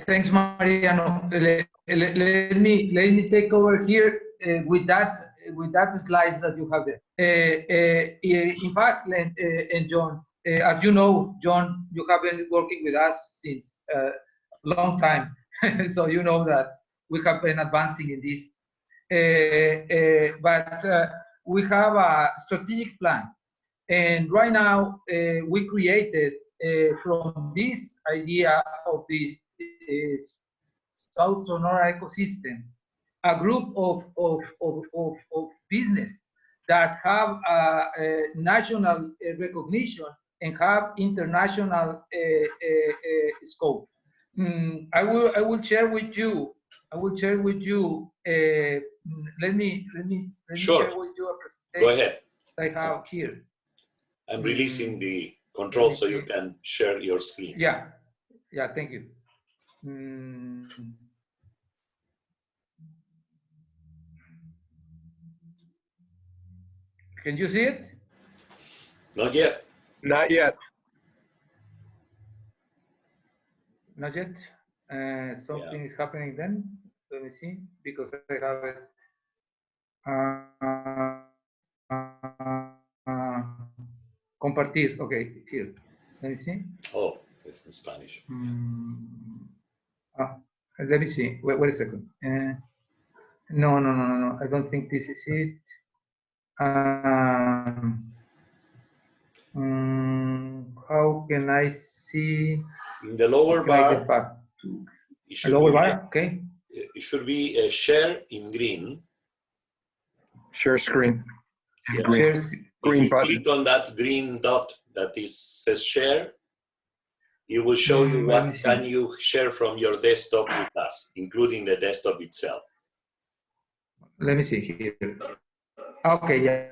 Thanks, Mariano. Let me take over here with that slides that you have there. In fact, and John, as you know, John, you have been working with us since a long time, so you know that we have been advancing in this. But we have a strategic plan, and right now we created from this idea of the South Sonora ecosystem a group of business that have a national recognition and have international scope. I will share with you. Let me Sure. share with you a presentation. Go ahead. I have here. I'm releasing the control so you can share your screen. Yeah. Thank you. Can you see it? Not yet. Not yet. Not yet. Something is happening then. Let me see, because I have it. Compartir. Okay, here. Let me see. Oh, it's in Spanish. Let me see. Wait a second. No. I don't think this is it. How can I see? In the lower bar, Lower bar, okay. It should be a share in green. Share screen. Yeah. Green, green button. Click on that green dot that says share. It will show you what can you share from your desktop with us, including the desktop itself. Let me see here. Okay, yeah.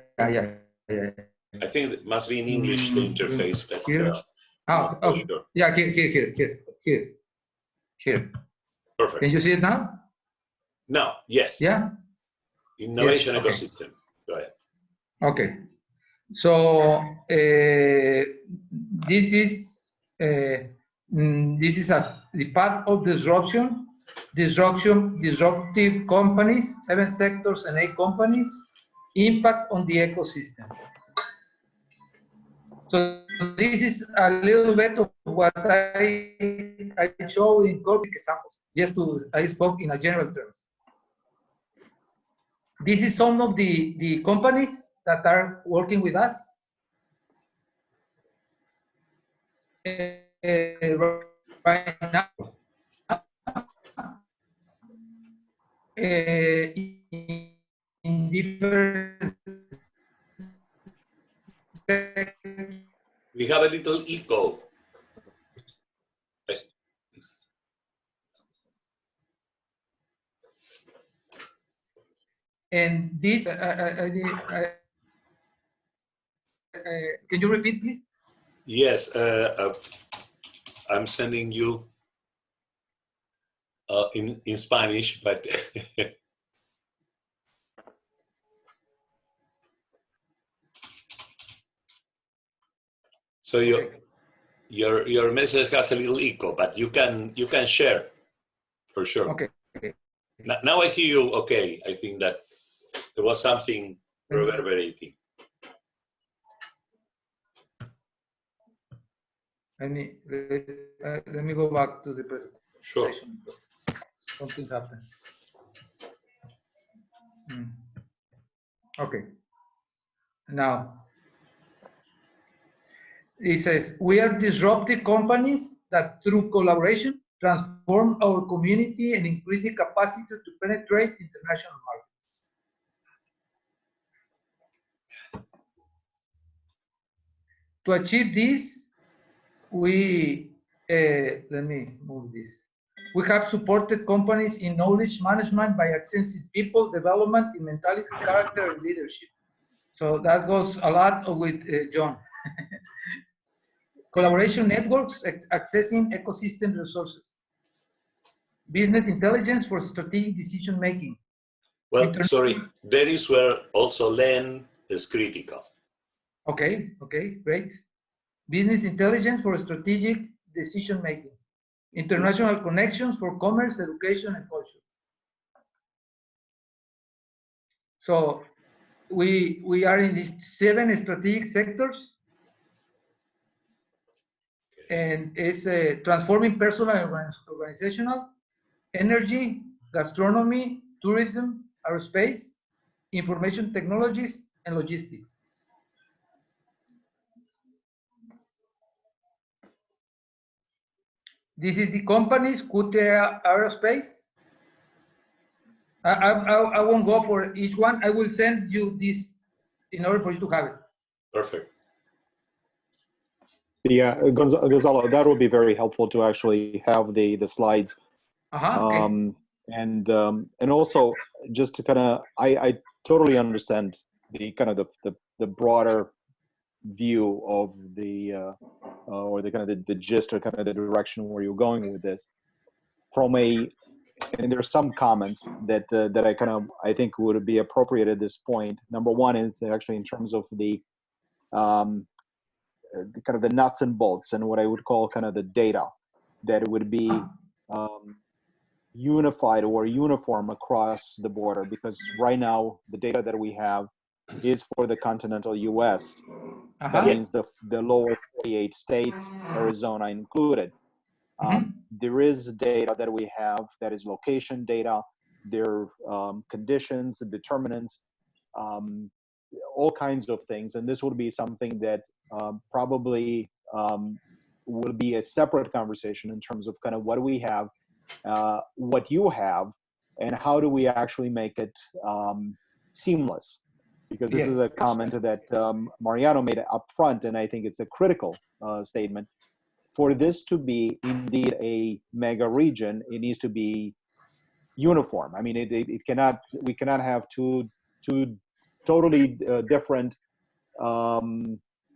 I think it must be in English, the interface. But, here. Okay. Sure. Yeah, here. Perfect. Can you see it now? Now, yes. Yeah. Innovation Yes, okay. ecosystem. Go ahead. Okay. So this is the path of disruption. Disruptive companies, 7 sectors and 8 companies, impact on the ecosystem. So this is a little bit of what I show in concrete examples. I spoke in a general terms. This is some of the companies that are working with us. Right now, in different We have a little echo. And this, can you repeat, please? Yes, I'm sending you in Spanish, but so your message has a little echo, but you can share for sure. Okay. Now I hear you. Okay, I think that there was something reverberating. Let me go back to the presentation. Sure. Something happened. Okay. Now, it says, we are disruptive companies that through collaboration transform our community and increase the capacity to penetrate international markets. To achieve this, let me move this. We have supported companies in knowledge management by accessing people development in mentality, character, and leadership. So that goes a lot with John. Collaboration networks, accessing ecosystem resources. Business intelligence for strategic decision making. Well, sorry, that is where also Len is critical. Okay, great. Business intelligence for strategic decision making. International connections for commerce, education, and culture. So we are in these 7 strategic sectors, and it's transforming personal and organizational, energy, gastronomy, tourism, aerospace, information technologies, and logistics. This is the companies, Cute Aerospace. I won't go for each one. I will send you this in order for you to have it. Perfect. Yeah, Gonzalo, that would be very helpful to actually have the slides. Okay. And also just to kind of, I totally understand the kind of the broader view of the or the kind of the gist or kind of the direction where you're going with this. And there are some comments that I think would be appropriate at this point. Number one is actually in terms of the kind of the nuts and bolts and what I would call kind of the data that it would be unified or uniform across the border, because right now the data that we have is for the continental US. That means the lower 48 states, Arizona included. There is data that we have that is location data, there are conditions, determinants, all kinds of things. And this would be something that probably will be a separate conversation in terms of kind of what we have, what you have, and how do we actually make it seamless. Because this is a comment that Mariano made up front, and I think it's a critical statement. For this to be indeed a mega region, it needs to be uniform. I mean, we cannot have two totally different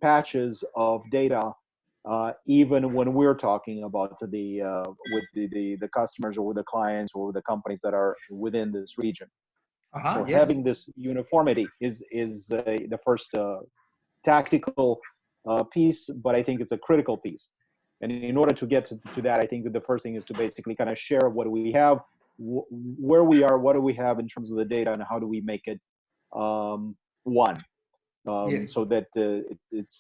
patches of data, even when we're talking about with the customers or with the clients or with the companies that are within this region. So having this uniformity is the first tactical piece, but I think it's a critical piece. And in order to get to that, I think that the first thing is to basically kind of share what we have, where we are, what do we have in terms of the data, and how do we make it one, so that it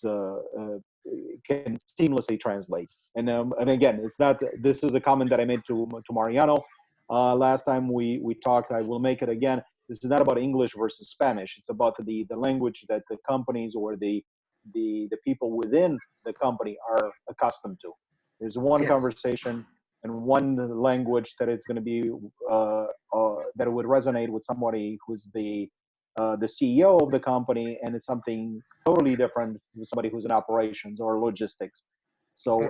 can seamlessly translate. And again, it's not. This is a comment that I made to Mariano last time we talked. I will make it again. This is not about English versus Spanish. It's about the language that the companies or the people within the company are accustomed to. There's one conversation and one language that it's going to be that it would resonate with somebody who's the CEO of the company, and it's something totally different with somebody who's in operations or logistics. So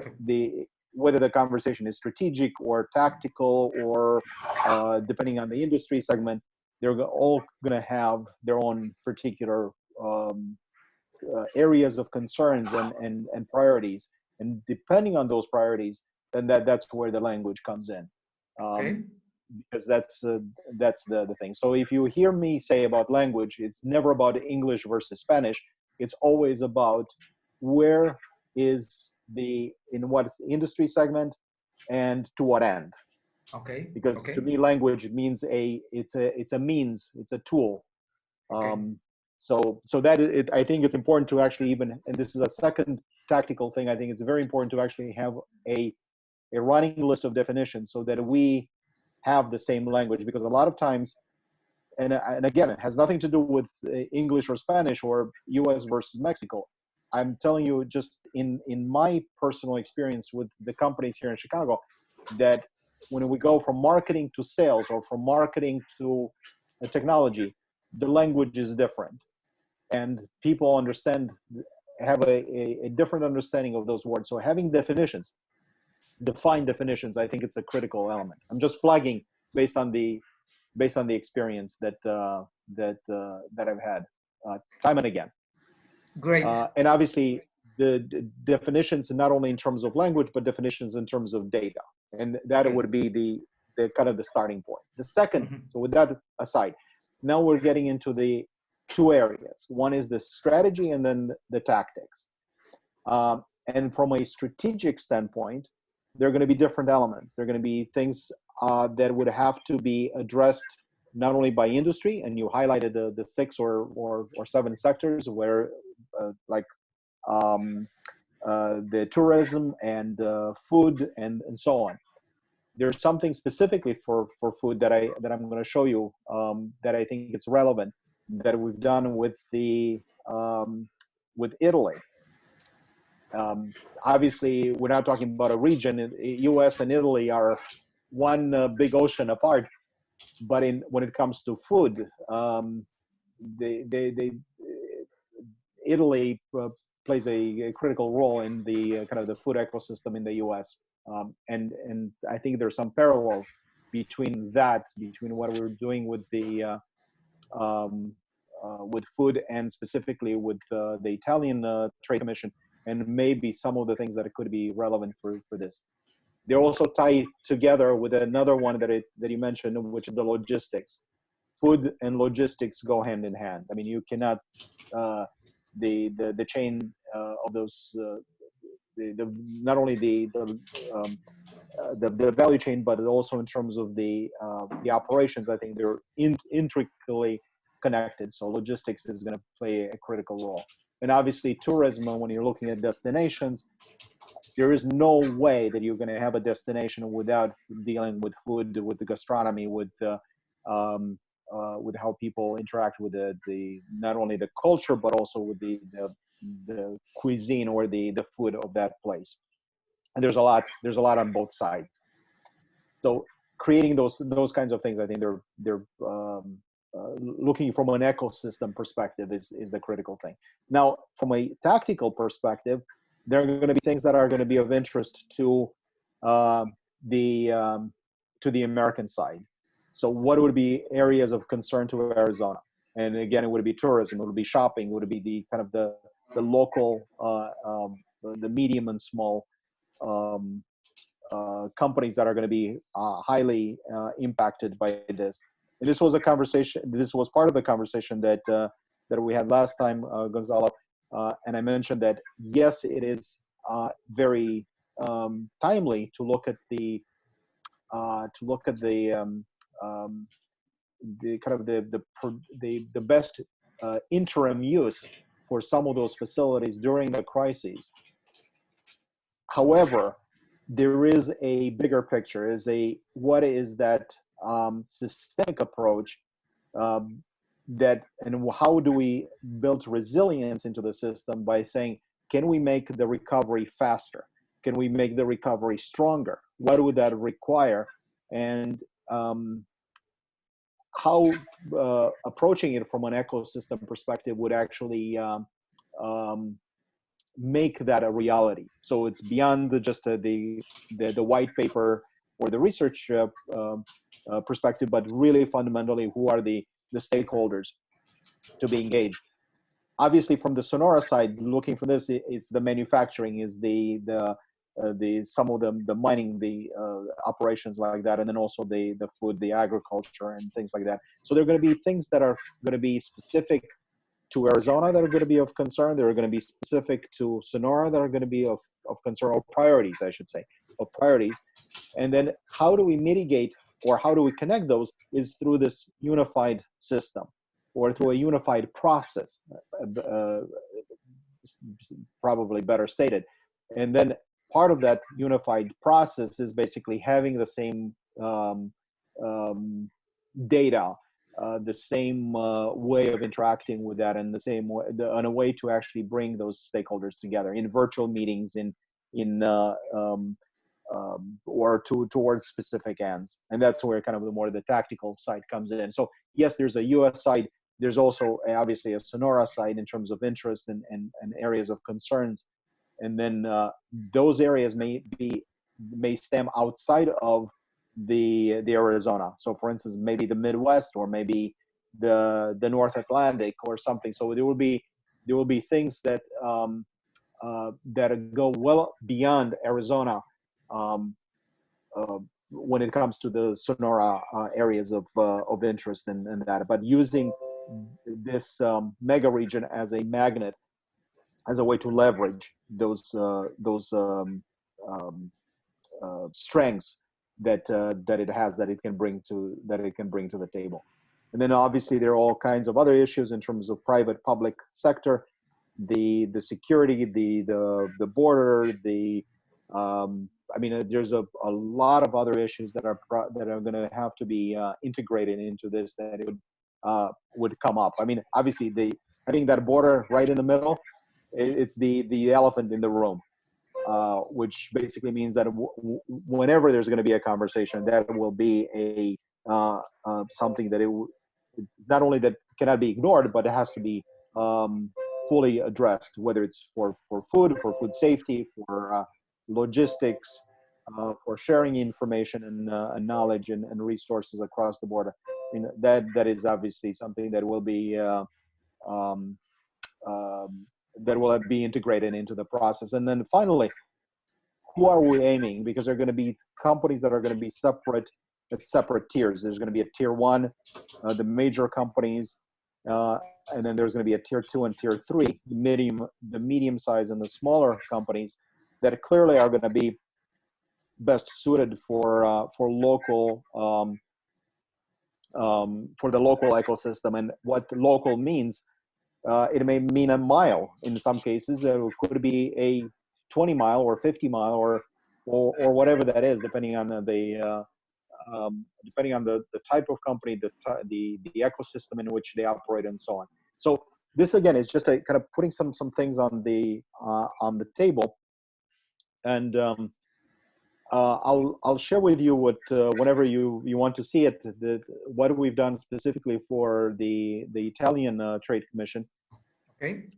whether the conversation is strategic or tactical or depending on the industry segment, they're all going to have their own particular areas of concerns and priorities, and depending on those priorities, then that's where the language comes in, because that's the thing. So if you hear me say about language, it's never about English versus Spanish. It's always about where is in what industry segment and to what end. Because to me, language means it's a means, it's a tool. So that I think it's important to actually and this is a second tactical thing, I think it's very important to actually have a running list of definitions so that we have the same language, because a lot of times, and again, it has nothing to do with English or Spanish or US versus Mexico. I'm telling you, just in my personal experience with the companies here in Chicago, that when we go from marketing to sales or from marketing to technology, the language is different. And people have a different understanding of those words. So having defined definitions, I think it's a critical element. I'm just flagging based on the experience that I've had time and again. Great. And obviously the definitions, not only in terms of language, but definitions in terms of data. And that would be the kind of the starting point. The second, so with that aside, now we're getting into the two areas. One is the strategy and then the tactics. And from a strategic standpoint, there are going to be different elements. There are going to be things that would have to be addressed not only by industry, and you highlighted the 6 or 7 sectors where like the tourism and food and so on. There's something specifically for food that I'm going to show you that I think it's relevant, that we've done with with Italy. Obviously, we're not talking about a region. U.S. and Italy are one big ocean apart, but when it comes to food, Italy plays a critical role in the kind of the food ecosystem in the U.S. And I think there's some parallels between what we're doing with the with food, and specifically with the Italian Trade Commission, and maybe some of the things that could be relevant for this. They're also tied together with another one that you mentioned, which is the logistics. Food and logistics go hand in hand. I mean, you cannot the chain of those not only the value chain, but also in terms of the operations. I think they're intricately connected. So logistics is going to play a critical role. And obviously tourism, when you're looking at destinations, there is no way that you're going to have a destination without dealing with food, with the gastronomy, with how people interact with the not only the culture, but also with the cuisine or the food of that place. And there's a lot on both sides. So creating those kinds of things, I think they're looking from an ecosystem perspective is the critical thing. Now, from a tactical perspective, there are going to be things that are going to be of interest to the American side. So what would be areas of concern to Arizona? And again, it would be tourism, it would be shopping, it would be the kind of the local, the medium and small companies that are going to be highly impacted by this. And this was a conversation. This was part of the conversation that we had last time, Gonzalo. And I mentioned that yes, it is very timely to look at the kind of the best interim use for some of those facilities during the crises. However, there is a bigger picture. What is that systemic approach and how do we build resilience into the system by saying, can we make the recovery faster? Can we make the recovery stronger? What would that require? And how approaching it from an ecosystem perspective would actually make that a reality. So it's beyond just the white paper or the research perspective, but really fundamentally, who are the stakeholders to be engaged? Obviously, from the Sonora side, looking for this, it's the manufacturing, is some of the mining, the operations like that, and then also the food, the agriculture, and things like that. So there are going to be things that are going to be specific to Arizona that are going to be of concern. There are going to be specific to Sonora that are going to be of concern, or priorities, I should say, of priorities. And then how do we mitigate, or how do we connect those, is through this unified system, or through a unified process, probably better stated. And then part of that unified process is basically having the same data, the same way of interacting with that, and the same way, on a way to actually bring those stakeholders together in virtual meetings, or towards specific ends. And that's where kind of the more the tactical side comes in. So yes, there's a U.S. side. There's also obviously a Sonora side in terms of interest and areas of concerns. And then those areas may stem outside of the Arizona. So for instance, maybe the Midwest, or maybe the North Atlantic or something. So there will be things that that go well beyond Arizona when it comes to the Sonora areas of interest and that. But using this mega region as a magnet, as a way to leverage those strengths that it has, that it can bring to the table. And then obviously there are all kinds of other issues in terms of private public sector, the security, the border, I mean, there's a lot of other issues that are going to have to be integrated into this, that it would come up. I mean, obviously having that border right in the middle, it's the elephant in the room, which basically means that whenever there's going to be a conversation, that will be a something that not only that cannot be ignored, but it has to be fully addressed, whether it's for food safety, for logistics, for sharing information and knowledge and resources across the border. I mean, that is obviously something that will be integrated into the process. And then finally, who are we aiming? Because there are going to be companies that are going to be separate tiers. There's going to be a tier 1, the major companies, and then there's going to be a tier 2 and tier 3, the medium size and the smaller companies that clearly are going to be best suited for local for the local ecosystem. And what local means, it may mean a mile in some cases. It could be a 20-mile or 50-mile or whatever that is, depending on the type of company, the ecosystem in which they operate, and so on. So this again is just a kind of putting some things on the table, and I'll share with you what whenever you want to see it, what we've done specifically for the Italian Trade Commission,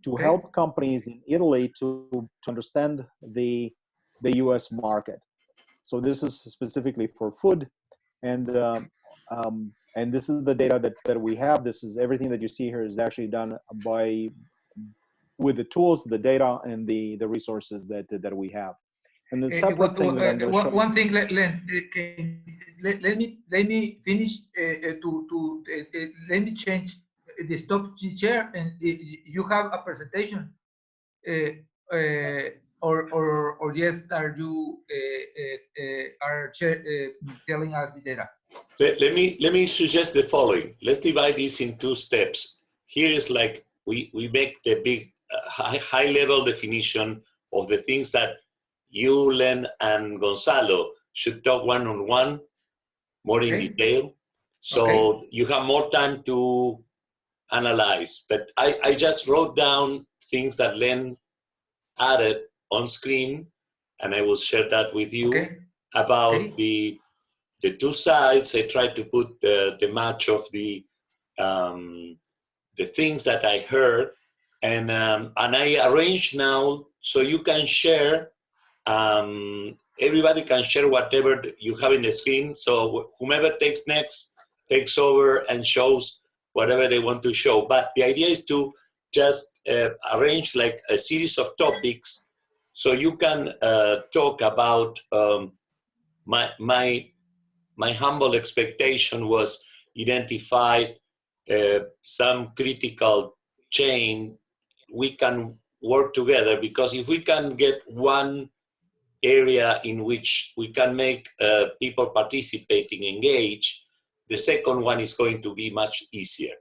to help companies in Italy to understand the U.S. market. So this is specifically for food, and this is the data that we have. This is everything that you see here is actually done with the tools, the data, and the resources that we have. And the separate thing that I'm going to show one thing, let me finish let me change the stop share, and you have a presentation, or yes, are you telling us the data? Let me suggest the following. Let's divide this in 2 steps. Here is like we make the big high level definition of the things that you, Len, and Gonzalo should talk one-on-one, more in detail. So you have more time to analyze. But I just wrote down things that Len added on screen, and I will share that with you about the 2 sides. I tried to put the match of the things that I heard, and I arranged now so you can share. Everybody can share whatever you have in the screen. So whomever takes next takes over and shows whatever they want to show. But the idea is to just arrange like a series of topics so you can talk about my humble expectation was identify some critical chain. We can work together, because if we can get one area in which we can make people participating engage, the second one is going to be much easier.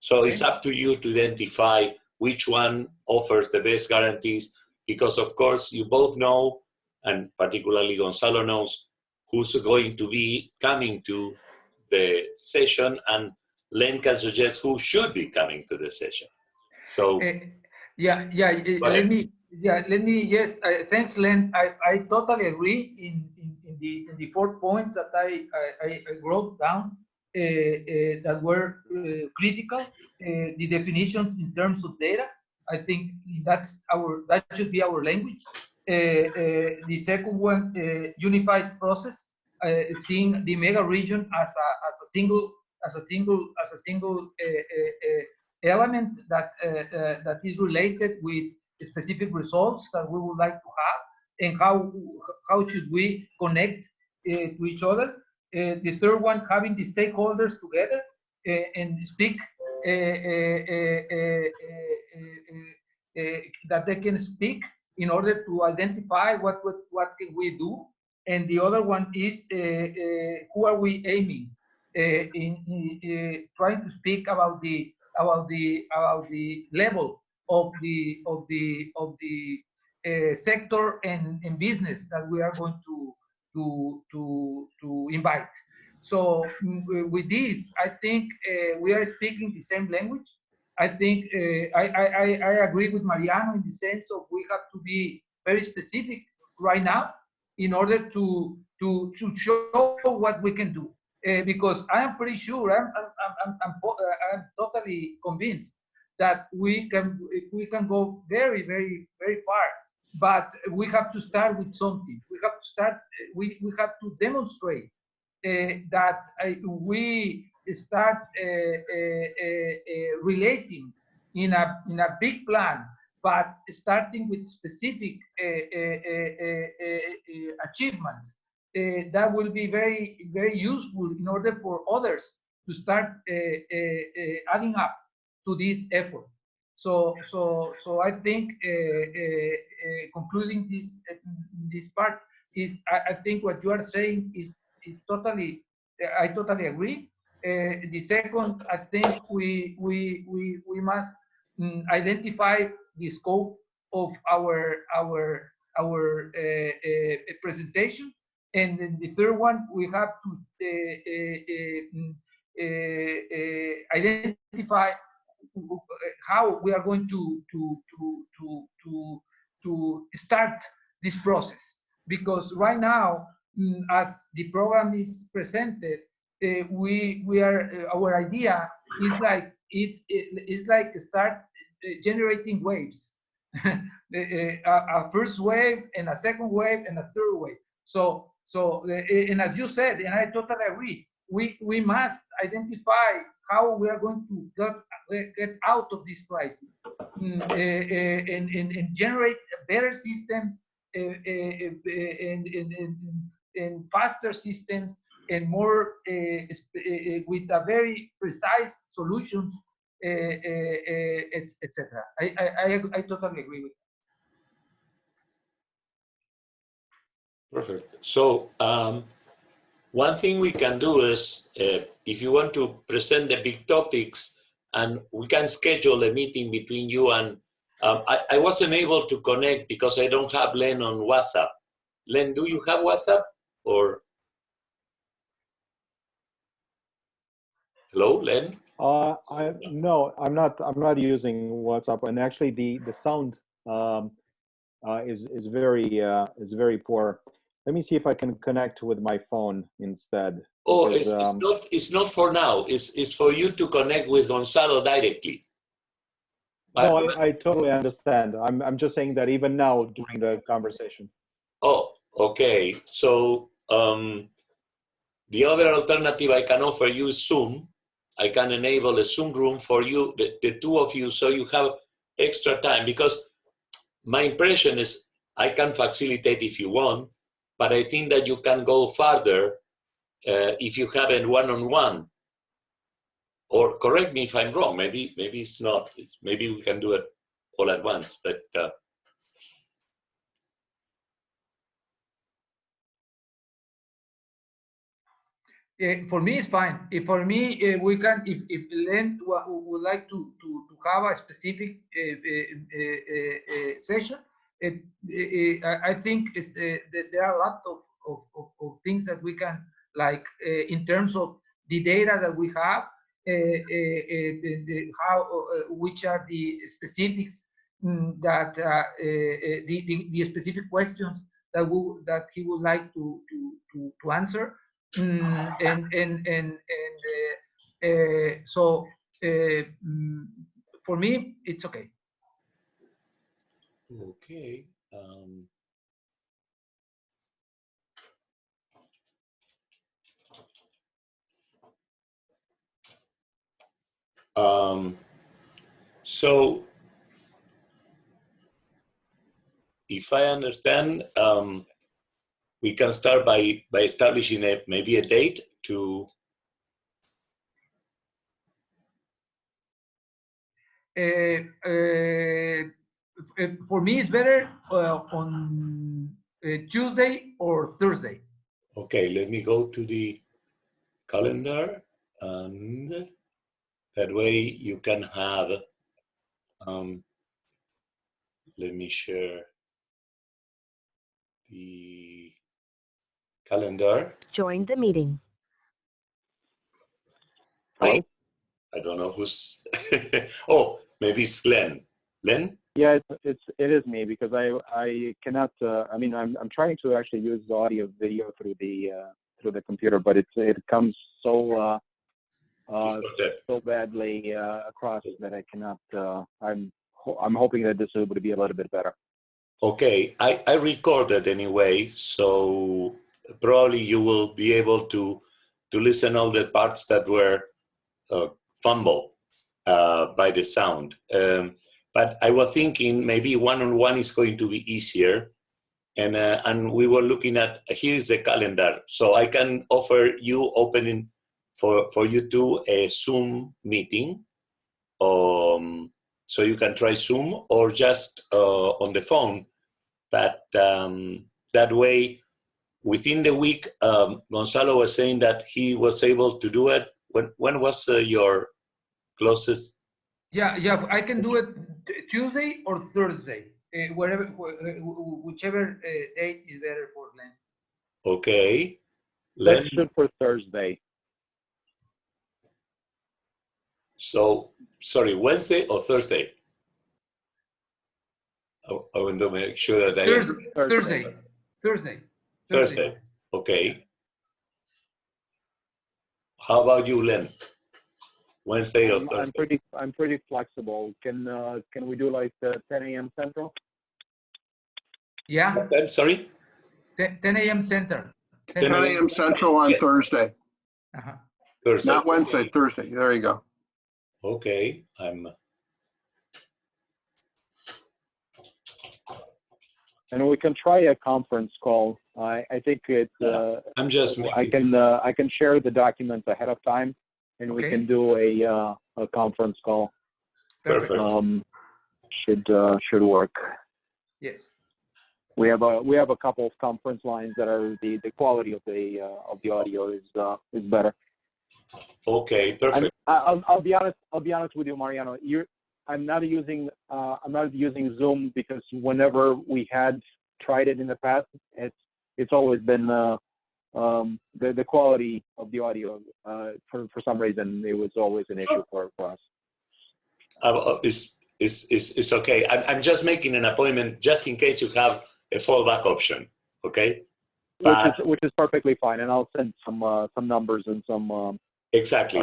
So it's up to you to identify which one offers the best guarantees, because of course you both know, and particularly Gonzalo knows, who's going to be coming to the session, and Len can suggest who should be coming to the session. So let me yes, thanks, Len. I totally agree in the 4 points that I wrote down that were critical. The definitions in terms of data, I think that should be our language. The second one, unifies process, seeing the mega region as a single element that is related with specific results that we would like to have, and how should we connect to each other. The third one, having the stakeholders together and speak, that they can speak in order to identify what can we do and the other one is who are we aiming in trying to speak about the level of the sector and business that we are going to invite. So with this, I think we are speaking the same language. I think I agree with Mariano in the sense of we have to be very specific right now in order to show what we can do. Because I am pretty sure, I'm totally convinced that we can go very, very, very far. But we have to start with something. We have to start. We have to demonstrate that we start relating in a big plan, but starting with specific achievements that will be very, very useful in order for others to start adding up to this effort. So I think concluding this part is, I think what you are saying is totally, I totally agree. The second, I think we must identify the scope of our presentation, and then the third one, we have to identify how we are going to start this process. Because right now, as the program is presented, we are our idea is like it's like start generating waves, a first wave and a second wave and a third wave. So and as you said, and I totally agree, we must identify how we are going to get out of this crisis and generate better systems and faster systems and more with a very precise solutions, etc. I totally agree with that. Perfect. So one thing we can do is, if you want to present the big topics, and we can schedule a meeting between you and, I wasn't able to connect because I don't have Len on WhatsApp. Len, do you have WhatsApp or? Hello, Len? No, I'm not using WhatsApp, and actually the sound is very poor. Let me see if I can connect with my phone instead. Oh, Because, it's not for now. It's for you to connect with Gonzalo directly. No, I totally understand. I'm just saying that even now during the conversation. Oh, okay. So the other alternative I can offer you is Zoom. I can enable a Zoom room for you, the two of you, so you have extra time. Because my impression is I can facilitate if you want, but I think that you can go further if you have a one-on-one. Or correct me if I'm wrong. Maybe it's not. Maybe we can do it all at once. But for me, it's fine. If for me, we can. If Len would like to have a specific session, I think there are a lot of things that we can, like in terms of the data that we have, which are the specifics that the specific questions that he would like to answer. So for me, it's okay. okay. So if I understand, we can start by establishing maybe a date to. For me, it's better on Tuesday or Thursday. Okay, let me go to the calendar, and that way you can have, let me share the calendar. Join the meeting. Hi. I don't know who's, oh, maybe it's Len. Len? Yeah, it is me, because I cannot. I mean, I'm trying to actually use the audio video through the computer, but it comes so so badly across that I cannot. I'm hoping that this will be a little bit better. Okay, I recorded anyway, so probably you will be able to listen all the parts that were fumbled by the sound. But I was thinking maybe one-on-one is going to be easier. And we were looking at, here's the calendar. So I can offer you opening for you two a Zoom meeting. So you can try Zoom or just on the phone. But that way, within the week, Gonzalo was saying that he was able to do it. When was your closest? Yeah, I can do it Tuesday or Thursday, whichever date is better for Len. Okay. Let's shoot for Thursday. So, sorry, Wednesday or Thursday? I want to make sure that Thursday. Okay. How about you, Len? Wednesday or Thursday? I'm pretty flexible. Can we do like 10 a.m. Central? Yeah. What time, sorry? 10 a.m. Central. 10 a.m. Central on Thursday. Thursday. Not Wednesday, Thursday. There you go. Okay, And we can try a conference call. I think it's. I'm just. I can share the documents ahead of time, and we can do a conference call. Perfect. Should work. Yes. We have a couple of conference lines that are the quality of the audio is better. Okay, perfect. I'll be honest with you, Mariano. I'm not using Zoom because whenever we had tried it in the past, it's always been the quality of the audio. For some reason, it was always an issue for us. It's okay. I'm just making an appointment just in case you have a fallback option. Okay. Which is perfectly fine, and I'll send some numbers and some. Exactly.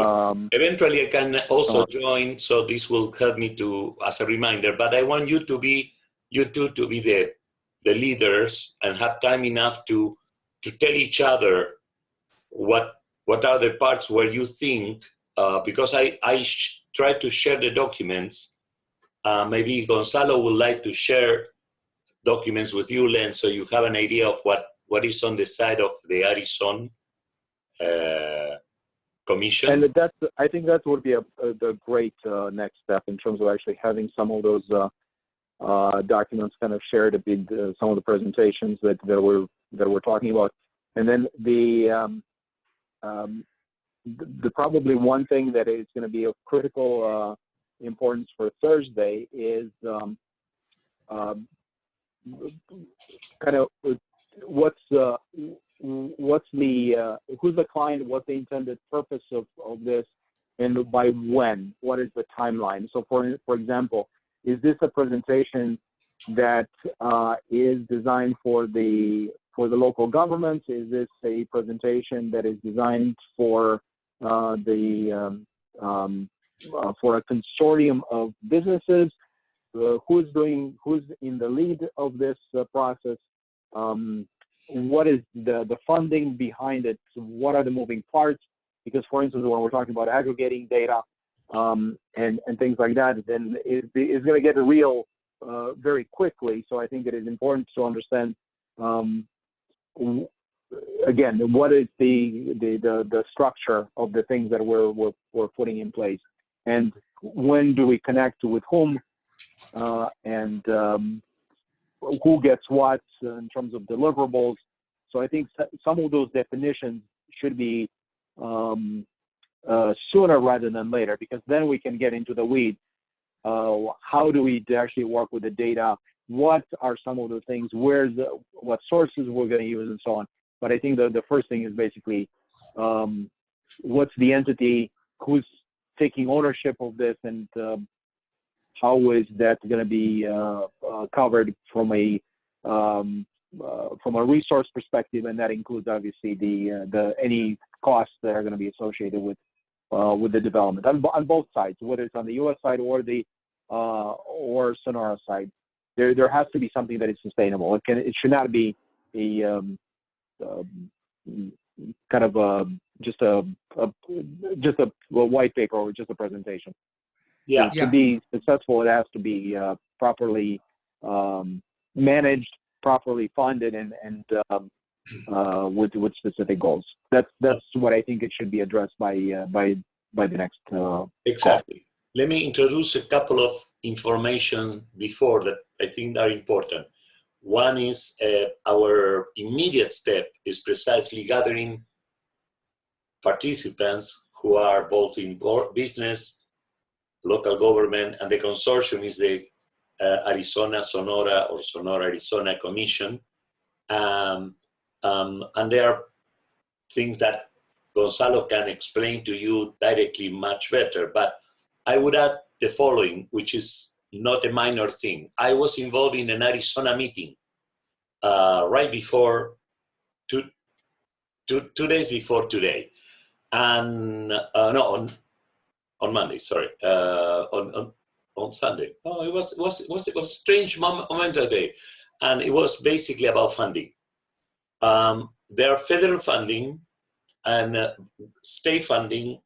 Eventually, I can also join, so this will help me as a reminder. But I want you two to be the leaders and have time enough to tell each other what are the parts where you think, because I try to share the documents. Maybe Gonzalo would like to share documents with you, Len, so you have an idea of what is on the side of the ARISON Commission. And I think that would be a great next step in terms of actually having some of those documents kind of shared, some of the presentations that we're talking about, and then the probably one thing that is going to be of critical importance for Thursday is kind of who's the client, what's the intended purpose of this, and by when, what is the timeline? So for example, is this a presentation that is designed for the local governments? Is this a presentation that is designed for for a consortium of businesses? Who's in the lead of this process? What is the funding behind it? What are the moving parts? Because, for instance, when we're talking about aggregating data and things like that, then it's going to get real very quickly. So I think it is important to understand, again, what is the structure of the things that we're putting in place, and when do we connect with whom, and who gets what in terms of deliverables. So I think some of those definitions should be sooner rather than later, because then we can get into the weeds. How do we actually work with the data? What are some of the things? What sources we're going to use, and so on. But I think the first thing is basically what's the entity, who's taking ownership of this, and how is that going to be covered from a resource perspective, and that includes obviously the any costs that are going to be associated with the development on both sides, whether it's on the U.S. side or the or Sonora side. There has to be something that is sustainable. It should not be a kind of just a white paper or just a presentation. Yeah. To be successful, it has to be properly managed, properly funded, and with specific goals. That's what I think it should be addressed by the next. Exactly. Call. Let me introduce a couple of information before that I think are important. One is our immediate step is precisely gathering participants who are both in business, local government, and the consortium is the Arizona Sonora or Sonora Arizona Commission. And there are things that Gonzalo can explain to you directly much better. But I would add the following, which is not a minor thing. I was involved in an Arizona meeting right before, two days before today. And no, on Monday, sorry, on Sunday. Oh, it was a strange moment today, and it was basically about funding. There are federal funding and state funding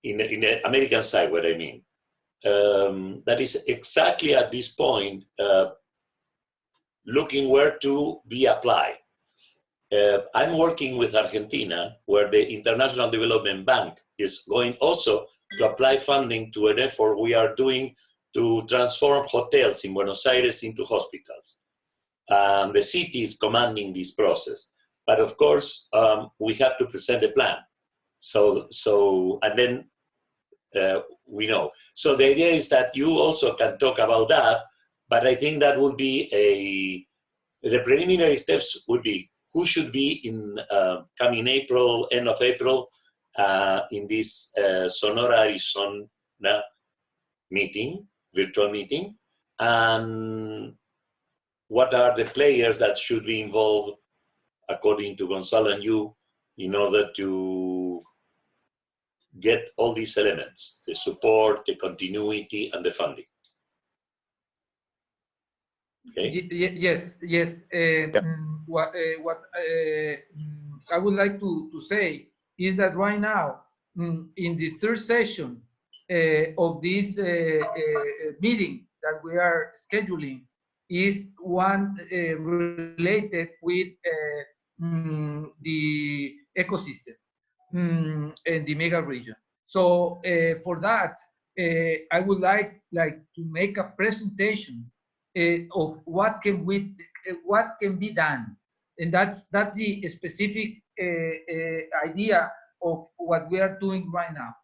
in the American side. What I mean, that is exactly at this point looking where to be applied. I'm working with Argentina, where the International Development Bank is going also to apply funding to an effort we are doing to transform hotels in Buenos Aires into hospitals. The city is commanding this process. But of course, we have to present a plan. And then we know. So the idea is that you also can talk about that, but I think that would be the preliminary steps would be who should be in coming April, end of April, in this Sonora, Arizona meeting, virtual meeting, and what are the players that should be involved, according to Gonzalo and you, in order to get all these elements, the support, the continuity, and the funding. Okay. Yes. What I would like to say is that right now, in the third session of this meeting that we are scheduling, is one related with the ecosystem and the mega region. So for that, I would like to make a presentation of what can be done, and that's the specific idea of what we are doing right now.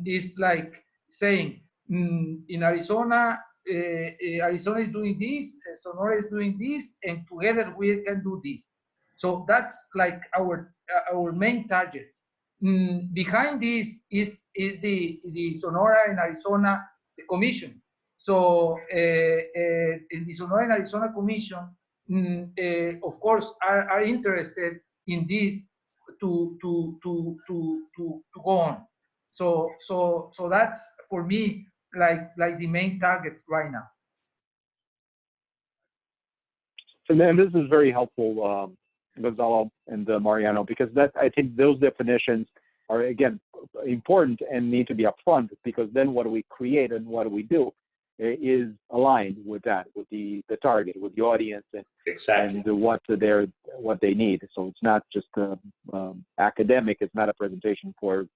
It's like saying in Arizona, Arizona is doing this, Sonora is doing this, and together we can do this. So that's like our main target. Behind this is the Sonora and Arizona Commission. So in the Sonora and Arizona Commission, of course, are interested in this to go on. So that's for me like the main target right now. And then this is very helpful, Gonzalo and Mariano, because I think those definitions are, again, important and need to be upfront, because then what we create and what we do is aligned with that, with the target, with the audience, and exactly. And what they need. So it's not just academic. It's not a presentation to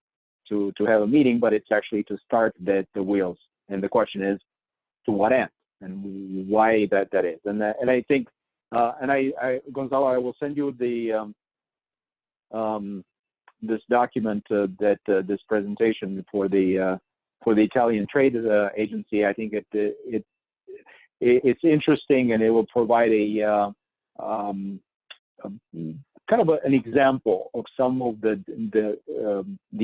have a meeting, but it's actually to start the wheels. And the question is, to what end? and why that is. And I think, Gonzalo, I will send you the this document this presentation for the Italian Trade Agency. I think it's interesting, and it will provide a kind of an example of some of the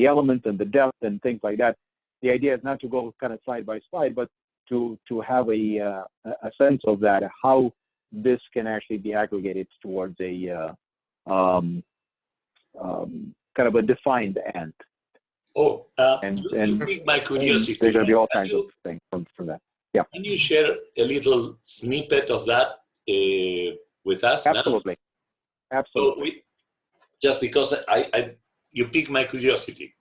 elements and the depth and things like that. The idea is not to go kind of slide by slide, but to have a sense of that, how this can actually be aggregated towards a kind of a defined end. Oh, and you piqued my curiosity. There's going to be all kinds of things from that. Yeah. Can you share a little snippet of that with us? Absolutely. Now? Absolutely. So just because you piqued my curiosity.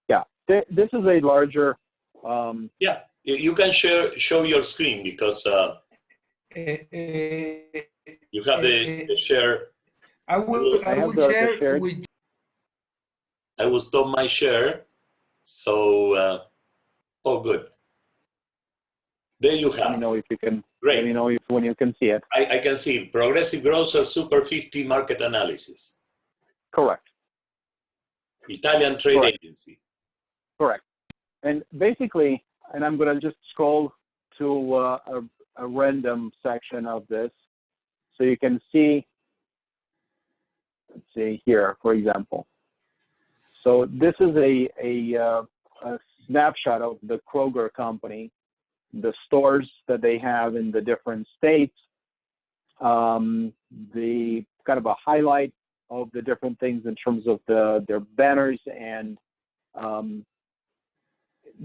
Yeah. This is a larger. Yeah, you can show your screen because you have the share. I will share with. I will stop my share. So, oh, good. There you have. Let me know if you can. Great. Let me know when you can see it. I can see Progressive Grocer Super 50 Market Analysis. Correct. Italian Trade Agency. Correct. And basically, and I'm going to just scroll to a random section of this, so you can see. Let's see here, for example. So this is a snapshot of the Kroger company, the stores that they have in the different states, the kind of a highlight of the different things in terms of their banners, and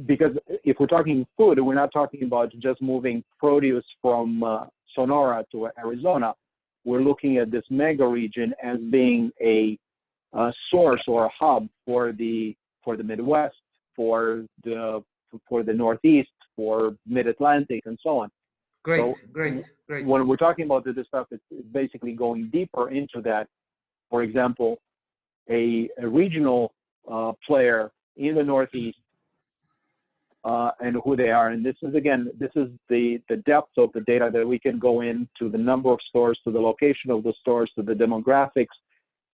because if we're talking food, we're not talking about just moving produce from Sonora to Arizona. We're looking at this mega region as being a source or a hub for the Midwest, for the Northeast, for Mid-Atlantic, and so on. Great, so great. When we're talking about this stuff, it's basically going deeper into that. For example, a regional player in the Northeast and who they are. And this is the depth of the data that we can go into, the number of stores, to the location of the stores, to the demographics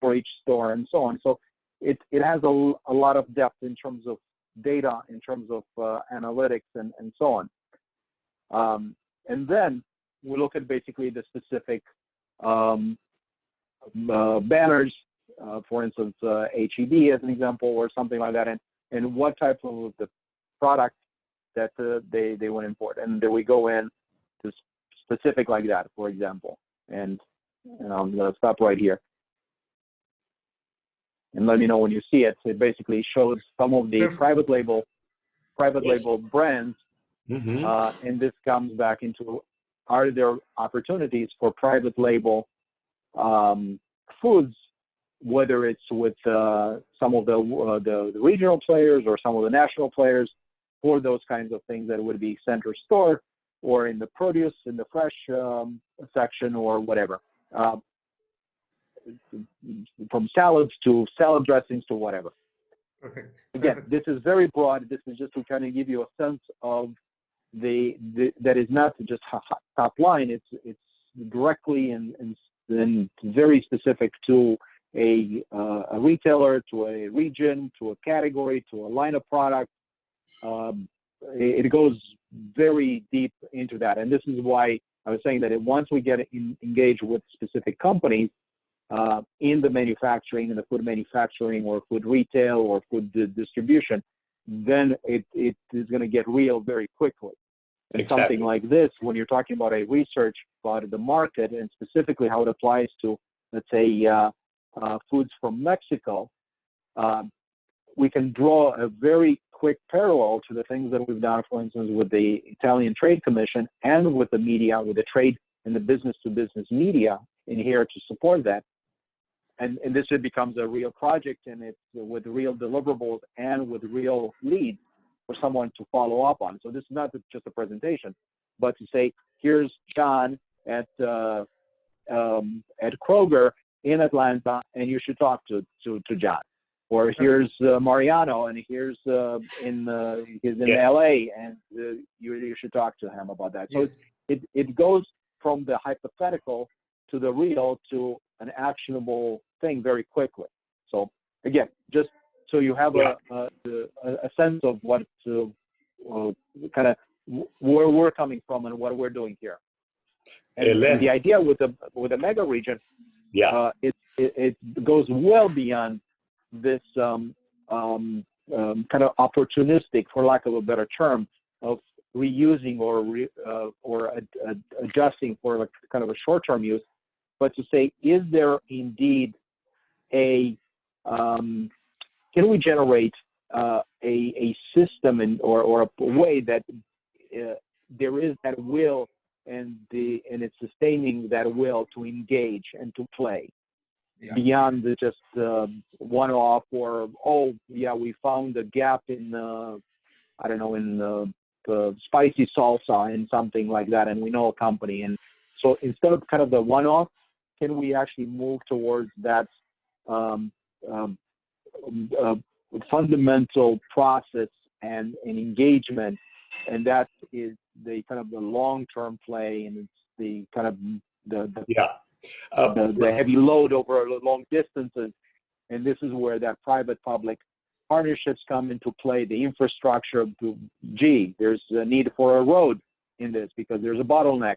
for each store, and so on. So it has a lot of depth in terms of data, in terms of analytics, and so on. And then we look at basically the specific banners, for instance, HEB as an example, or something like that, and what type of the product that they want to import. And then we go in to specific like that, for example. And I'm going to stop right here. And let me know when you see it. It basically shows some of the private label brands. Mm-hmm. And this comes back into, are there opportunities for private label foods, whether it's with some of the regional players or some of the national players, for those kinds of things that would be center store or in the produce, in the fresh section, or whatever. From salads to salad dressings to whatever. Perfect. Again, this is very broad. This is just to kind of give you a sense of that is not just top line. It's directly and very specific to a retailer, to a region, to a category, to a line of product. It goes very deep into that, and this is why I was saying that once we get engaged with specific companies in the manufacturing, in the food manufacturing or food retail or food distribution, then it is going to get real very quickly. And exactly. Something like this, when you're talking about a research about the market and specifically how it applies to, let's say, foods from Mexico, we can draw a very quick parallel to the things that we've done, for instance, with the Italian Trade Commission and with the media, with the trade and the business-to-business media in here to support that. And this becomes a real project, and it's with real deliverables and with real leads for someone to follow up on. So this is not just a presentation, but to say, here's John at Kroger in Atlanta, and you should talk to John. or here's Mariano, and here's he's in Yes. LA, and you should talk to him about that. So it goes from the hypothetical to the real to an actionable thing very quickly. So again, just so you have a sense of what kind of where we're coming from and what we're doing here. And the idea with the mega region, it goes well beyond this kind of opportunistic, for lack of a better term, of reusing or adjusting for like kind of a short-term use, but to say, is there indeed can we generate a system or a way that there is that will and it's sustaining that will to engage and to play beyond the just one-off or we found a gap in I don't know, in the spicy salsa and something like that, and we know a company. And so instead of kind of the one-off, can we actually move towards that fundamental process and engagement? And that is the kind of the long-term play, and it's the kind of the heavy load over long distances. And this is where that private-public partnerships come into play, the infrastructure. There's a need for a road in this because there's a bottleneck.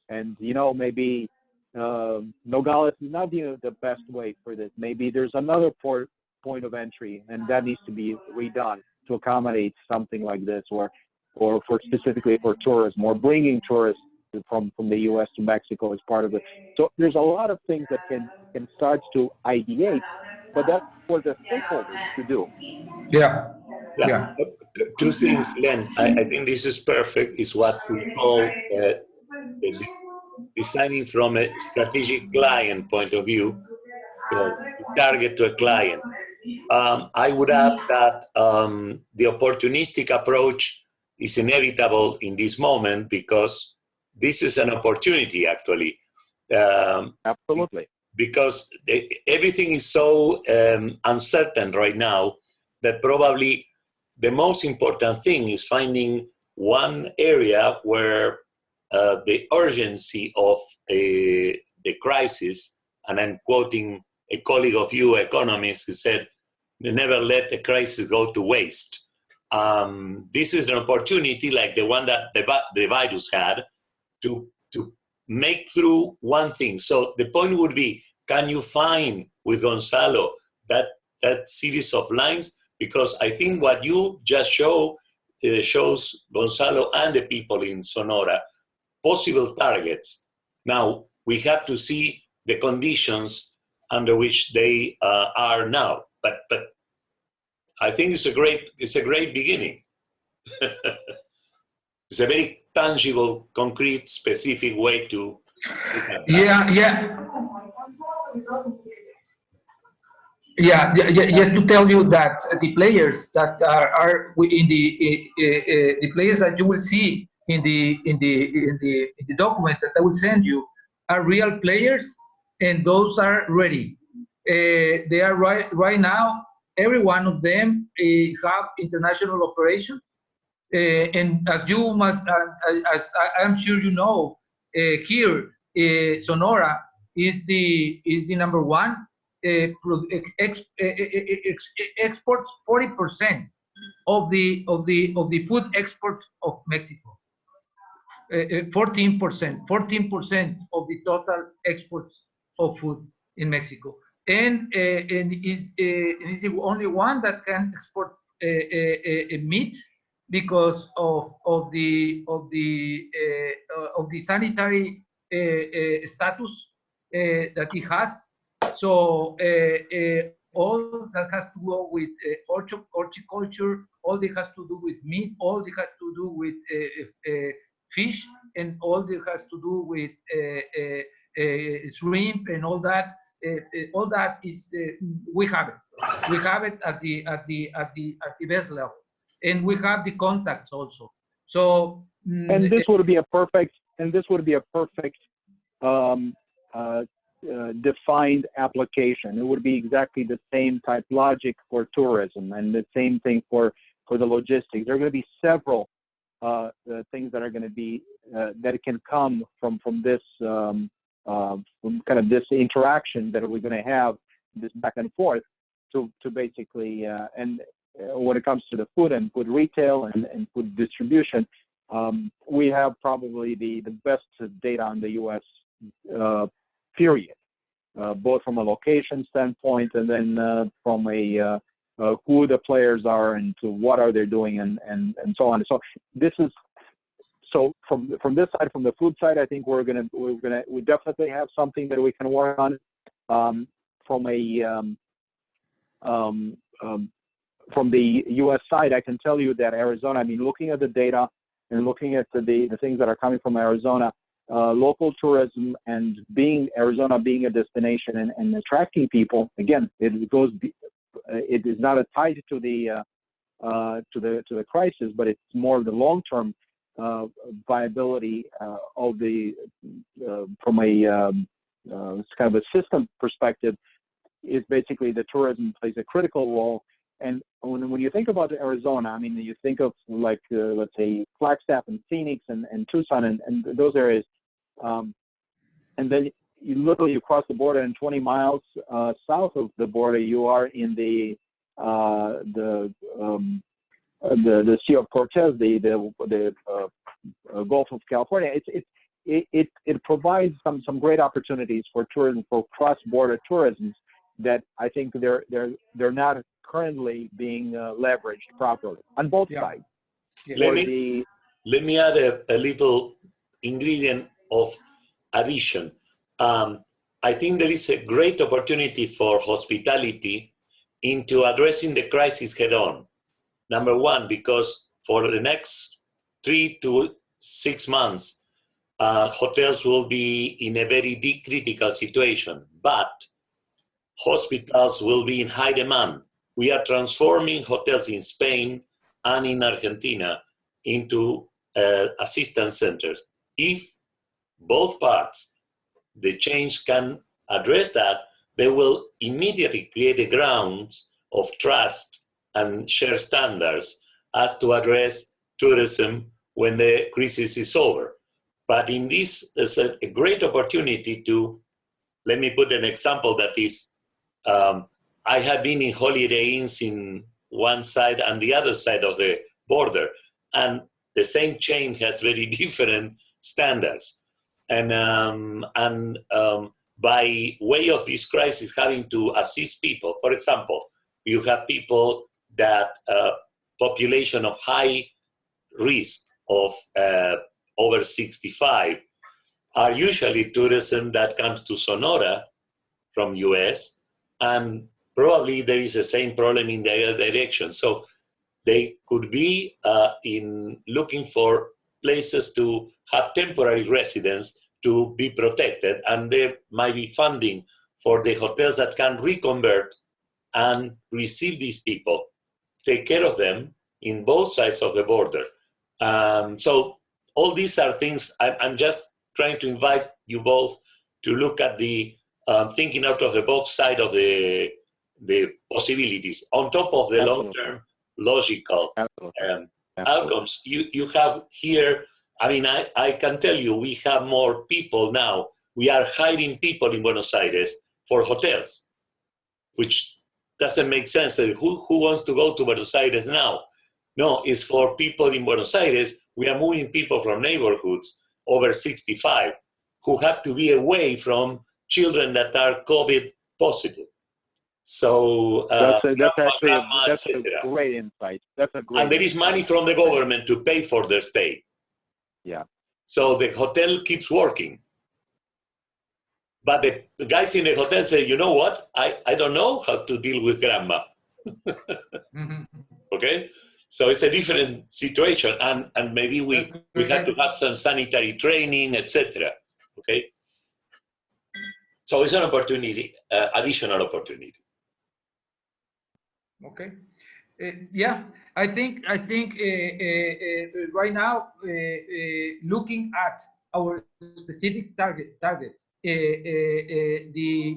And, maybe Nogales is not the best way for this. Maybe there's another point of entry, and that needs to be redone to accommodate something like this, or for specifically for tourism, or bringing tourists from the U.S. to Mexico as part of it. So there's a lot of things that can start to ideate, but that's for the stakeholders to do. Yeah. Two things, Len. I think this is perfect. Is what we call designing from a strategic client point of view, target to a client. I would add that the opportunistic approach is inevitable in this moment because this is an opportunity, actually. Absolutely. Because everything is so uncertain right now that probably the most important thing is finding one area where the urgency of the crisis, and I'm quoting a colleague of you, economist, who said, never let a crisis go to waste. This is an opportunity like the one that the virus had to make through one thing. So the point would be, can you find with Gonzalo that series of lines? Because I think what you just shows Gonzalo and the people in Sonora possible targets. Now we have to see the conditions under which they are now. But I think it's a great beginning. It's a very tangible, concrete, specific way to look at that. Just to tell you that the players that are in the players that you will see in the document that I will send you are real players, and those are ready. They are right now. Every one of them have international operations, and as you must, as I'm sure you know, here Sonora is the number one. Exports 40% of the food export of Mexico. 14% of the total exports of food in Mexico, and is the only one that can export meat because of the sanitary status that it has. So all that has to do with horticulture, all that has to do with meat, all that has to do with fish, and all that has to do with shrimp and all that is we have it. We have it at the best level, and we have the contacts also. So and this would be a perfect defined application. It would be exactly the same type logic for tourism, and the same thing for the logistics. There are going to be several things that are going to be that can come from this from kind of this interaction that we're going to have, this back and forth, to basically and when it comes to the food and food retail and food distribution, we have probably the best data on the U.S. Period, both from a location standpoint and then from a who the players are and to what are they doing and so on. So this is from this side, from the food side, I think we definitely have something that we can work on. From the U.S. side, I can tell you that Arizona, I mean, looking at the data and looking at the things that are coming from Arizona, local tourism and Arizona being a destination and attracting people, again, it is not tied to the crisis, but it's more the long-term viability of from a kind of a system perspective. Is basically the tourism plays a critical role. And when you think about Arizona, I mean, you think of like, let's say, Flagstaff and Phoenix and Tucson and those areas. And then you literally cross the border, and 20 miles south of the border, you are in the Sea of Cortez, the Gulf of California. It provides some great opportunities for tourism, for cross-border tourism, that I think they're not currently being leveraged properly on both sides. Let me add a little ingredient of addition. I think there is a great opportunity for hospitality into addressing the crisis head on. Number one, because for the next 3 to 6 months, hotels will be in a very critical situation, but hospitals will be in high demand. We are transforming hotels in Spain and in Argentina into assistance centers. If both parts, the change can address that, they will immediately create a ground of trust and share standards as to address tourism when the crisis is over. But in this, there's a great opportunity to, let me put an example that is, I have been in Holiday Inns in one side and the other side of the border, and the same chain has very different standards. And by way of this crisis, having to assist people, for example, you have people that population of high risk of over 65 are usually tourism that comes to Sonora from US, and probably there is the same problem in the other direction. So they could be in looking for places to have temporary residence to be protected, and there might be funding for the hotels that can reconvert and receive these people, take care of them in both sides of the border. So all these are things, I'm just trying to invite you both to look at the thinking out of the box side of the possibilities, on top of the long-term logical outcomes. You have here, I mean, I can tell you, we have more people now. We are hiring people in Buenos Aires for hotels, which doesn't make sense. Who wants to go to Buenos Aires now? No, it's for people in Buenos Aires. We are moving people from neighborhoods over 65 who have to be away from children that are COVID positive. So that's a great insight. That's a great. And there is money from the government to pay for their stay. Yeah. So the hotel keeps working. But the guys in the hotel say, you know what? I don't know how to deal with grandma. Okay? So it's a different situation. And maybe we have to have some sanitary training, etc. Okay? So it's an opportunity, additional opportunity. Okay. Yeah, I think right now, looking at our specific targets, the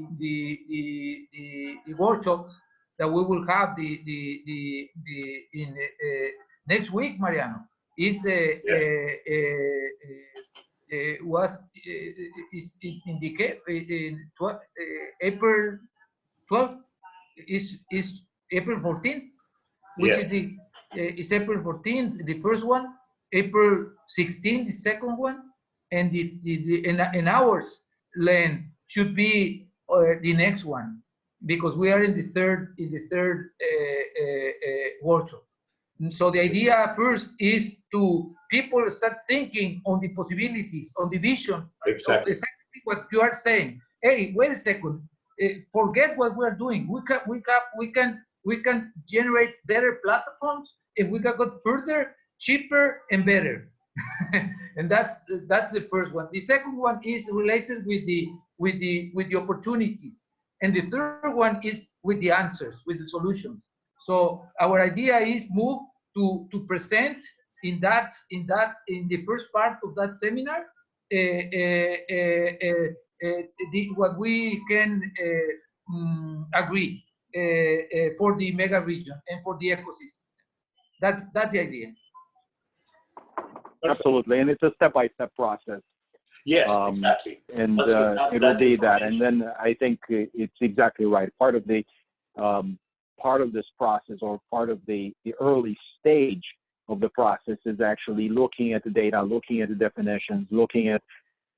workshops that we will have in next week, Mariano, is Yes. was is indicate in April 12th is April 14th, which Yes. is the is April 14th, the first one, April 16th, the second one, and in ours, Len, should be the next one, because we are in the third workshop. And so the idea first is to people start thinking on the possibilities, on the vision. Exactly. So exactly what you are saying. Hey, wait a second. Forget what we are doing. We can generate better platforms, and we can go further, cheaper, and better. And that's the first one. The second one is related with the opportunities, and the third one is with the answers, with the solutions. So our idea is move to present in the first part of that seminar what we can agree for the mega region and for the ecosystem. That's the idea. Perfect. Absolutely, and it's a step-by-step process. Yes, exactly. And it will be that. And then I think it's exactly right. Part of the part of this process, or part of the early stage of the process, is actually looking at the data, looking at the definitions, looking at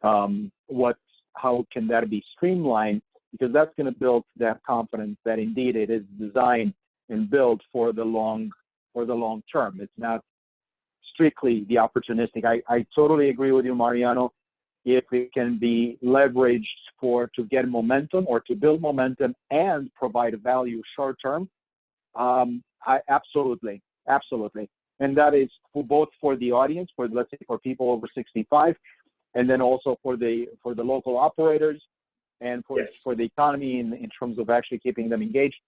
how can that be streamlined, because that's going to build that confidence that indeed it is designed and built for the long term. It's not strictly the opportunistic. I totally agree with you, Mariano. If it can be leveraged to get momentum, or to build momentum and provide value short term, absolutely, and that is both for the audience, let's say for people over 65, and then also for the local operators, and for the economy in terms of actually keeping them engaged.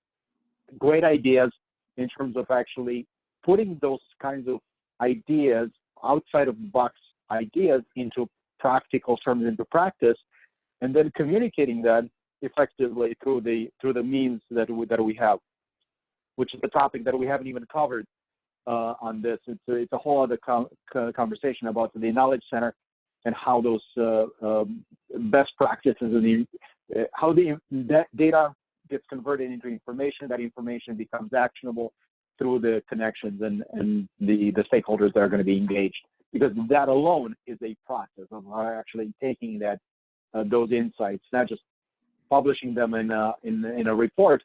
Great ideas in terms of actually putting those kinds of ideas, outside of the box ideas, into practical terms, into practice, and then communicating that effectively through the means that we have, which is the topic that we haven't even covered on this. It's a whole other conversation about the knowledge center, and how those best practices and how that data gets converted into information. That information becomes actionable through the connections and the stakeholders that are going to be engaged, because that alone is a process of actually taking those insights, not just publishing them in a report,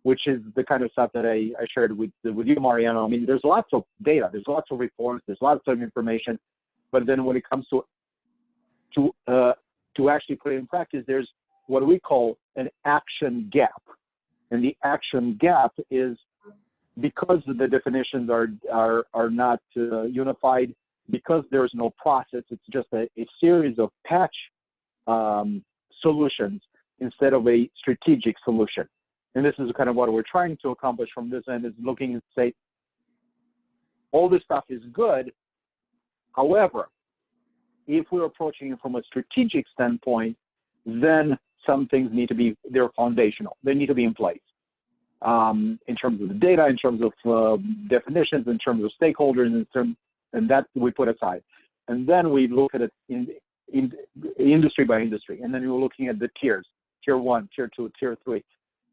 which is the kind of stuff that I shared with you, Mariano. I mean, there's lots of data, there's lots of reports, there's lots of information, but then when it comes to actually put it in practice, there's what we call an action gap. And the action gap is because the definitions are not unified, because there's no process. It's just a series of patch solutions instead of a strategic solution. And this is kind of what we're trying to accomplish from this end, is looking and say, all this stuff is good. However, if we're approaching it from a strategic standpoint, then some things need to be, they're foundational. They need to be in place in terms of the data, in terms of definitions, in terms of stakeholders, and that we put aside. And then we look at it in industry by industry. And then we're looking at the tiers, tier 1, tier 2, tier 3.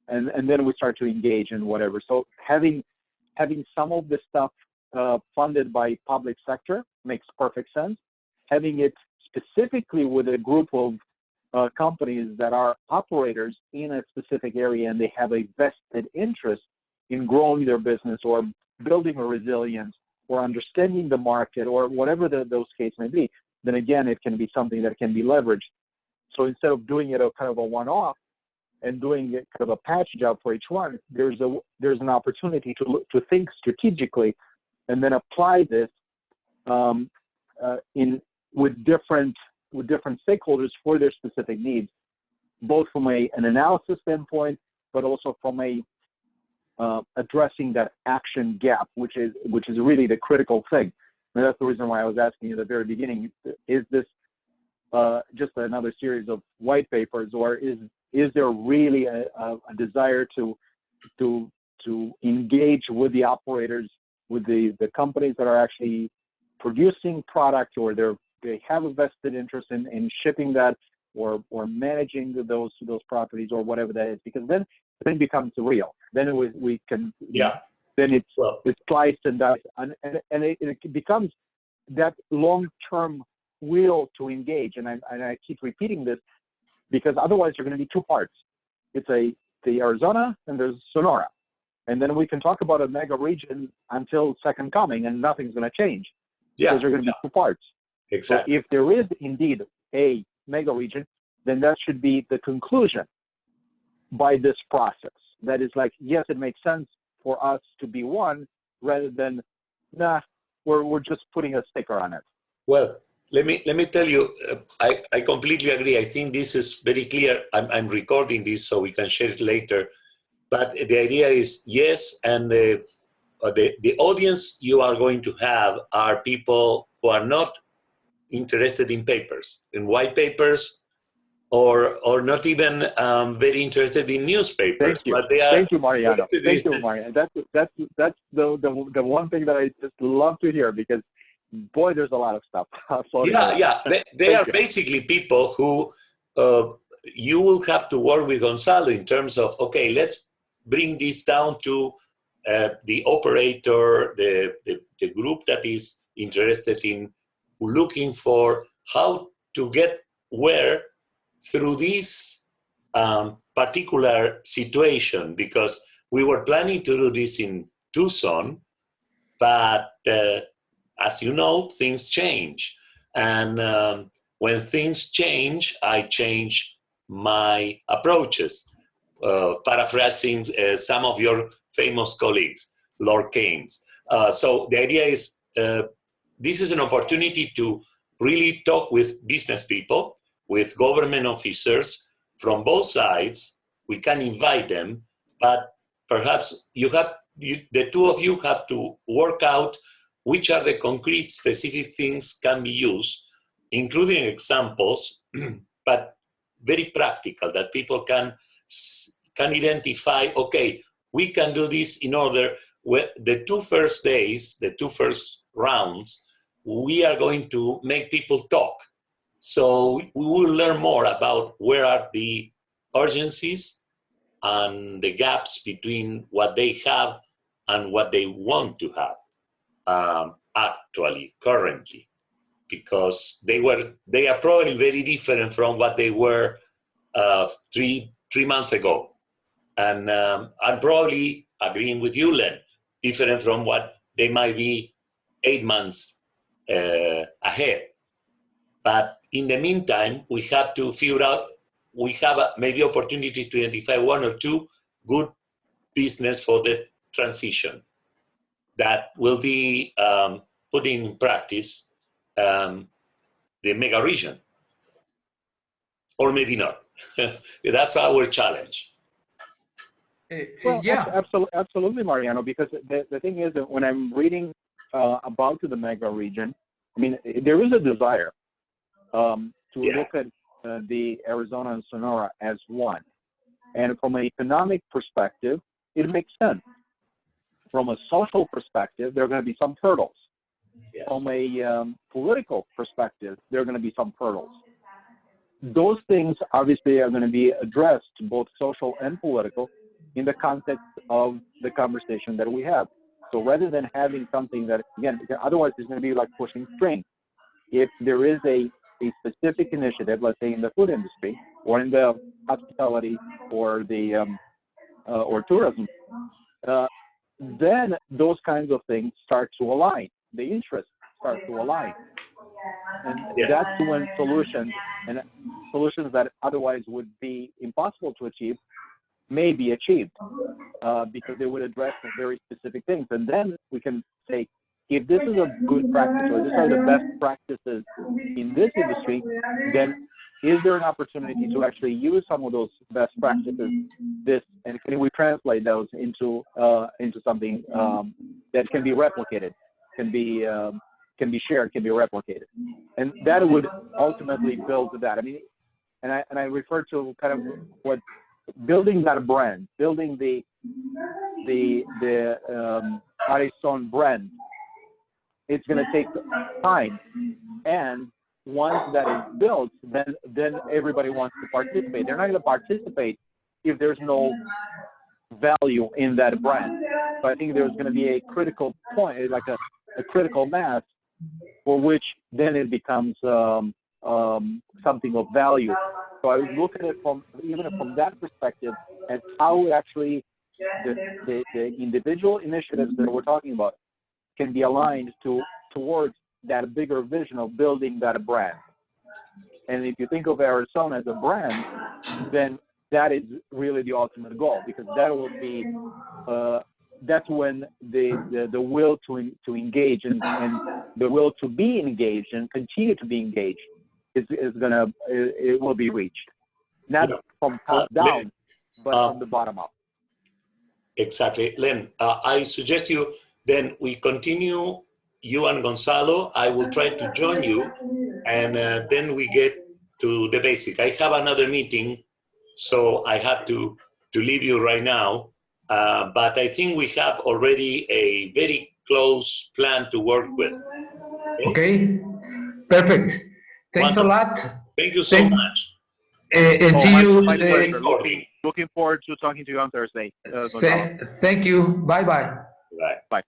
And then we start to engage in whatever. So having some of the stuff funded by public sector makes perfect sense. Having it specifically with a group of companies that are operators in a specific area, and they have a vested interest in growing their business, or building a resilience, or understanding the market, or whatever those cases may be, then again, it can be something that can be leveraged. So instead of doing it a kind of a one-off and doing it kind of a patch job for each one, there's an opportunity to think strategically, and then apply this with different stakeholders for their specific needs, both from an analysis standpoint, but also from addressing that action gap, which is really the critical thing. And that's the reason why I was asking you at the very beginning: is this just another series of white papers, or is there really a desire to engage with the operators, with the companies that are actually producing product, or they have a vested interest in shipping that, or managing those properties, or whatever that is? Because then it becomes real. Then we can, then it's sliced and diced, and it becomes that long-term will to engage. And I keep repeating this because otherwise you're going to be two parts. It's the Arizona and there's Sonora, and then we can talk about a mega region until second coming, and nothing's going to change because there are going to be two parts. Exactly. So if there is indeed a mega region, then that should be the conclusion by this process. That is like, yes, it makes sense for us to be one, rather than, nah, we're just putting a sticker on it. Well, let me tell you, I completely agree. I think this is very clear. I'm recording this so we can share it later. But the idea is, yes, and the audience you are going to have are people who are not interested in papers, in white papers, or not even very interested in newspapers. Thank you. But they are. Thank you, Mariano. Thank you, Mariano. That's the one thing that I just love to hear, because boy, there's a lot of stuff. They are basically people who you will have to work with Gonzalo in terms of, okay, let's bring this down to the operator, the group that is interested in looking for how to get where through this particular situation, because we were planning to do this in Tucson, but as you know, things change. And when things change, I change my approaches, paraphrasing some of your famous colleagues, Lord Keynes. So the idea is this is an opportunity to really talk with business people, with government officers from both sides. We can invite them, but perhaps the two of you have to work out which are the concrete, specific things can be used, including examples, but very practical, that people can identify, okay, we can do this in order, the two first days, the two first rounds, we are going to make people talk. So we will learn more about where are the urgencies and the gaps between what they have and what they want to have actually, currently, because they are probably very different from what they were 3 months ago. And I'm probably agreeing with you, Len, different from what they might be 8 months ahead. But in the meantime, we have to figure out, we have maybe opportunities to identify one or two good business for the transition that will be putting in practice the mega region. Or maybe not. That's our challenge. Well, absolutely, Mariano, because the thing is that when I'm reading about the mega region, I mean, there is a desire to look at the Arizona and Sonora as one. And from an economic perspective, it makes sense. From a social perspective, there are going to be some hurdles. Yes. From a political perspective, there are going to be some hurdles. Those things obviously are going to be addressed, both social and political, in the context of the conversation that we have. So rather than having something that, again, otherwise it's going to be like pushing strings. If there is a specific initiative, let's say in the food industry or in the hospitality or the or tourism, then those kinds of things start to align. The interests start to align, and that's when solutions that otherwise would be impossible to achieve may be achieved, because they would address very specific things. And then we can say, if this is a good practice, or these are the best practices in this industry, then is there an opportunity to actually use some of those best practices, and can we translate those into something that can be replicated, can can be shared, can be replicated, and that would ultimately build to that. I mean, and I refer to kind of what building that brand, building the ARISON brand. It's going to take time, and once that is built, then everybody wants to participate. They're not going to participate if there's no value in that brand. So I think there's going to be a critical point, like a critical mass, for which then it becomes something of value. So I was looking at it from that perspective, and how actually the individual initiatives that we're talking about can be aligned towards that bigger vision of building that brand. And if you think of ARISON as a brand, then that is really the ultimate goal, because that will be that's when the will to engage and the will to be engaged and continue to be engaged it will be reached, not from top down, but from the bottom up. Exactly, Len. I suggest you then we continue. You and Gonzalo, I will try to join you, and then we get to the basic. I have another meeting, so I have to leave you right now. But I think we have already a very close plan to work with. Okay, perfect. Thanks a lot. Thank you so much. And see you. My pleasure. Looking forward to talking to you on Thursday. Thank you. Bye-bye. Bye. Bye.